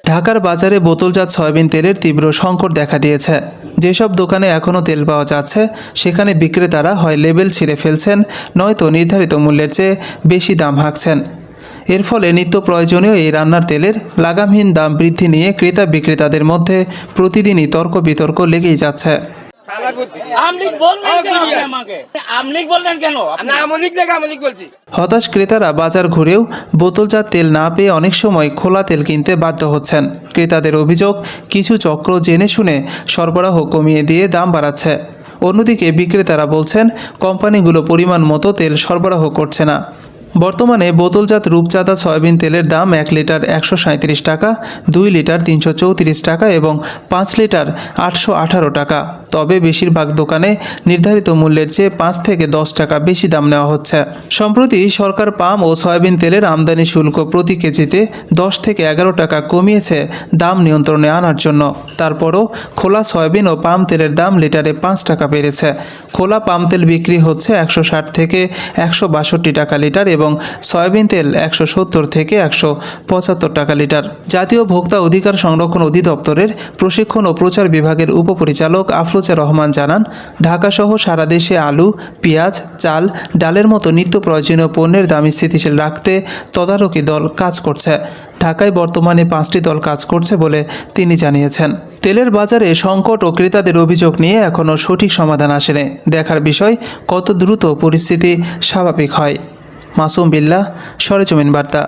ঢাকার বাজারে বোতলজাত সয়াবিন তেলের তীব্র সংকট দেখা দিয়েছে। যেসব দোকানে এখনও তেল পাওয়া যাচ্ছে সেখানে বিক্রেতারা হয় লেবেল ছিঁড়ে ফেলছেন, নয়তো নির্ধারিত মূল্যের চেয়ে বেশি দাম হাঁকছেন। এর ফলে নিত্য প্রয়োজনীয় এই রান্নার তেলের লাগামহীন দাম বৃদ্ধি নিয়ে ক্রেতা বিক্রেতাদের মধ্যে প্রতিদিনই তর্ক বিতর্ক লেগেই যাচ্ছে। হতাশ ক্রেতারা বাজার ঘুরেও বোতলজাত তেল না পেয়ে অনেক সময় খোলা তেল কিনতে বাধ্য হচ্ছেন। ক্রেতাদের অভিযোগ, কিছু চক্র জেনে শুনে সরবরাহ কমিয়ে দিয়ে দাম বাড়াচ্ছে। অন্যদিকে বিক্রেতারা বলছেন কোম্পানিগুলো পরিমাণ মতো তেল সরবরাহ করছে না। বর্তমানে বোতলজাত রূপচাঁদা সয়াবিন তেলের দাম 1 লিটার 137 টাকা, 2 লিটার 334 টাকা এবং 5 লিটার 818 টাকা। তবে বেশিরভাগ দোকানে নির্ধারিত মূল্যের চেয়ে 5 থেকে 10 টাকা বেশি দাম নেওয়া হচ্ছে। সম্প্রতি সরকার পাম ও সয়াবিন তেলের আমদানি শুল্ক প্রতি কেজিতে 10 থেকে 11 টাকা কমিয়েছে দাম নিয়ন্ত্রণে আনার জন্য। তারপরও খোলা সয়াবিন ও পাম তেলের দাম লিটারে 5 টাকা বেড়েছে। খোলা পাম তেল বিক্রি হচ্ছে 160 থেকে 162 টাকা লিটার এবং সয়াবিন তেল 170 থেকে 175 টাকা লিটার। জাতীয় ভোক্তা অধিকার সংরক্ষণ অধিদপ্তরের প্রশিক্ষণ ও প্রচার বিভাগের উপপরিচালক আফরোজা রহমান জানান, ঢাকাসহ সারা দেশে আলু, পেঁয়াজ, চাল, ডালের মতো নিত্য প্রয়োজনীয় পণ্যের দাম স্থিতিশীল রাখতে তদারকি দল কাজ করছে। ঢাকায় বর্তমানে 5টি দল কাজ করছে বলে তিনি জানিয়েছেন। তেলের বাজারে সংকট ও ক্রেতাদের অভিযোগ নিয়ে এখনও সঠিক সমাধান আসেনি। দেখার বিষয় কত দ্রুত পরিস্থিতি স্বাভাবিক হয়। মাসুম বিল্লাহ, সরেজমিন বার্তা।